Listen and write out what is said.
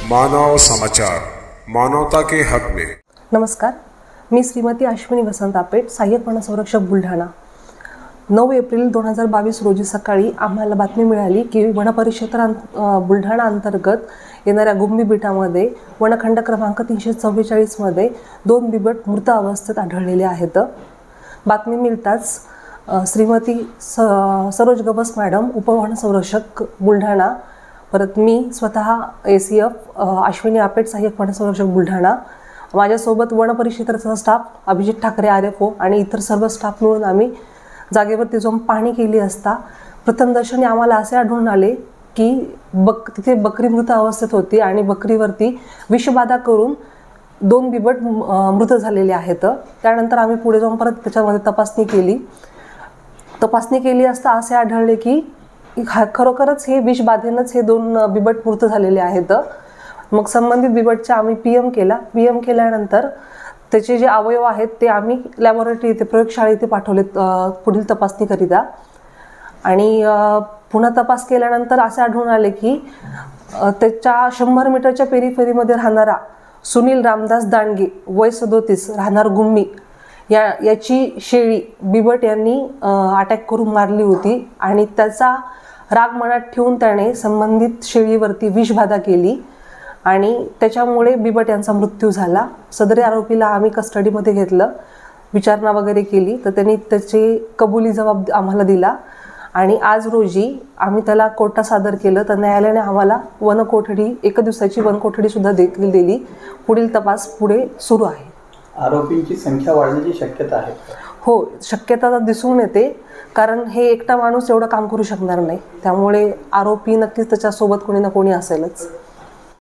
मानव समाचार, मानवता के हक में। नमस्कार, मी श्रीमती अश्विनी वसंत आपेट, सहाय्यक वनसंरक्षक बुलढाणा। 9 एप्रिल 2022 रोजी सकाळी आम्हाला बातमी मिळाली की वनपरिक्षेत्र बुलढाणा अंतर्गत येणाऱ्या गुंबी बेटामध्ये वनखंड क्रमांक 344 मध्ये 2 बिबट मृत अवस्थेत आढळलेले आहेत। बातमी मिळताच श्रीमती सरोज गवस मॅडम, उपवनसंरक्षक बुलढाणा, परत मी स्वतः ACF अश्विनी आपेट, सहाय्यक वनसंरक्षक बुलढाणा, माझ्यासोबत वनपरिक्षेत्राचा स्टाफ अभिजित ठाकरे RFO आणि इतर सर्व स्टाफ मिळून आम्ही जागेवरती जाऊन पाहणी केली असता प्रथमदर्शनी आम्हाला असे आढळून आले की तिथे बकरी मृत अवस्थेत होती आणि बकरीवरती विषबाधा करून 2 बिबट मृत झालेले आहेत। त्यानंतर आम्ही पुढे जाऊन परत त्याच्यामध्ये तपासणी केली असता असे आढळले की खरोखरच हे विषबाधेनंच हे 2 बिबट मृत झालेले आहेत। मग संबंधित बिबटचा आम्ही PM केल्यानंतर त्याचे जे अवयव आहेत ते आम्ही लॅबोरेटरी इथे प्रयोगशाळा इथे पाठवले पुढील तपासणीकरिता। आणि पुन्हा तपास केल्यानंतर असे आढळून आले की त्याच्या 100 मीटरच्या पेरीफेरीमध्ये राहणारा सुनील रामदास दांडगे, वय 37, राहणार गुम्मी, याची शेळी बिबट यांनी अटॅक करून मारली होती आणि त्याचा राग मनात ठेवून त्याने संबंधित शेळीवरती विषबाधा केली आणि त्याच्यामुळे बिबट यांचा मृत्यू झाला। सदरी आरोपीला आम्ही कस्टडीमध्ये घेतलं, विचारणा वगैरे केली तर त्यांनी त्याची कबुली जबाब आम्हाला दिला आणि आज रोजी आम्ही त्याला कोर्टात सादर केलं तर न्यायालयाने आम्हाला वनकोठडी, 1 दिवसाची वनकोठडी सुद्धा देखील दिली। पुढील तपास पुढे सुरू आहे। आरोपींची संख्या वाढण्याची शक्यता आहे? हो, शक्यता दिसून येते, कारण हे एकटा माणूस एवढं काम करू शकणार नाही, त्यामुळे आरोपी नक्कीच त्याच्यासोबत कोणी ना कोणी असेलच।